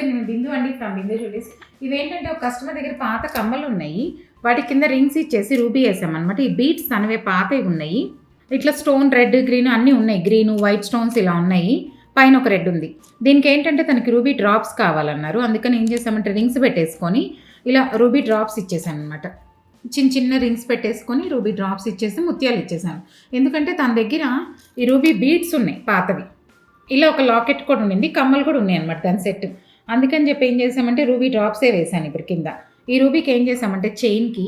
నమస్తే, నేను బిందు అండి ఫ్రమ్ బిందు జ్యువెలరీస్. ఇవేంటంటే ఒక కస్టమర్ దగ్గర పాత కమ్మలు ఉన్నాయి, వాటి కింద రింగ్స్ ఇచ్చేసి రూబీ వేసామన్నమాట. ఈ బీట్స్ అనేవి పాతవి ఉన్నాయి, ఇట్లా స్టోన్ రెడ్ గ్రీన్ అన్నీ ఉన్నాయి, గ్రీన్ వైట్ స్టోన్స్ ఇలా ఉన్నాయి, పైన ఒక రెడ్ ఉంది. దీనికి ఏంటంటే తనకి రూబీ డ్రాప్స్ కావాలన్నారు, అందుకని ఏం చేసామంటే రింగ్స్ పెట్టేసుకొని ఇలా రూబీ డ్రాప్స్ ఇచ్చేసాను అనమాట. చిన్న చిన్న రింగ్స్ పెట్టేసుకొని రూబీ డ్రాప్స్ ఇచ్చేసి ముత్యాలు ఇచ్చేసాను. ఎందుకంటే తన దగ్గర ఈ రూబీ బీడ్స్ ఉన్నాయి పాతవి, ఇలా ఒక లాకెట్ కూడా ఉండింది, కమ్మలు కూడా ఉన్నాయి అనమాట దాని సెట్. అందుకని చెప్పి ఏం చేసామంటే రూబీ డ్రాప్సే వేసాను ఇప్పుడు కింద. ఈ రూబీకి ఏం చేసామంటే చైన్కి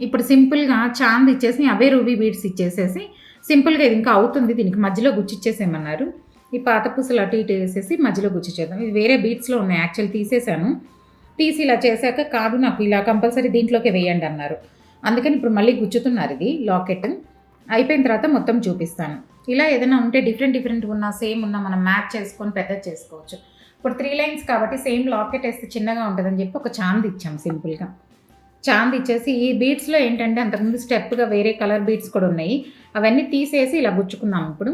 ఇప్పుడు సింపుల్గా చాంద్ ఇచ్చేసి అవే రూబీ బీడ్స్ ఇచ్చేసేసి సింపుల్గా ఇది ఇంకా అవుతుంది, దీనికి మధ్యలో గుచ్చిచ్చేసేమన్నారు. ఈ పాత పూసలు అటు ఇటు వేసేసి మధ్యలో గుచ్చిచ్చేద్దాం. ఇది వేరే బీడ్స్లో ఉన్నాయి, యాక్చువల్ తీసేసాను. తీసి ఇలా చేశాక కాదు నాకు ఇలా కంపల్సరీ దీంట్లోకి వేయండి అన్నారు. అందుకని ఇప్పుడు మళ్ళీ గుచ్చుతున్నారు. ఇది లాకెట్ అయిపోయిన తర్వాత మొత్తం చూపిస్తాను. ఇలా ఏదైనా ఉంటే డిఫరెంట్ ఉన్నా సేమ్ ఉన్నా మనం మ్యాచ్ చేసుకొని పెద్ద చేసుకోవచ్చు. ఇప్పుడు 3 లైన్స్ కాబట్టి సేమ్ లాకెట్ వేస్తే చిన్నగా ఉంటుందని చెప్పి ఒక చాంద్ ఇచ్చాం. సింపుల్గా చాంద్ ఇచ్చేసి ఈ బీడ్స్లో ఏంటంటే అంతకుముందు స్టెప్గా వేరే కలర్ బీడ్స్ కూడా ఉన్నాయి, అవన్నీ తీసేసి ఇలా గుచ్చుకున్నాం. ఇప్పుడు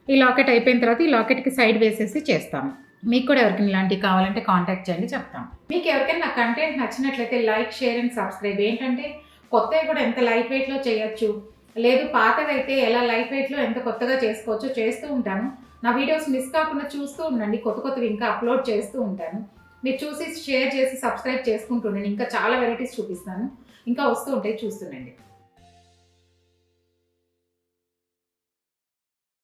ఈ లాకెట్ అయిపోయిన తర్వాత ఈ లాకెట్కి సైడ్ వేసేసి చేస్తాము. మీకు కూడా ఎవరికైనా ఇలాంటివి కావాలంటే కాంటాక్ట్ చేయండి, చెప్తాం. మీకు ఎవరికైనా నా కంటెంట్ నచ్చినట్లయితే లైక్, షేర్ అండ్ సబ్స్క్రైబ్. ఏంటంటే కొత్తవి కూడా ఎంత లైట్ వెయిట్లో చేయొచ్చు, లేదు పాతవి అయితే ఎలా లైట్ వెయిట్లో ఎంత కొత్తగా చేసుకోవచ్చో చేస్తూ ఉంటాను. నా వీడియోస్ మిస్ కాకుండా చూస్తూ ఉండండి, కొత్తవి ఇంకా అప్లోడ్ చేస్తూ ఉంటాను. మీరు చూసి షేర్ చేసి సబ్స్క్రైబ్ చేసుకుంటుండండి, ఇంకా చాలా వెరైటీస్ చూపిస్తాను, ఇంకా వస్తూ ఉంటాయి, చూస్తుండండి.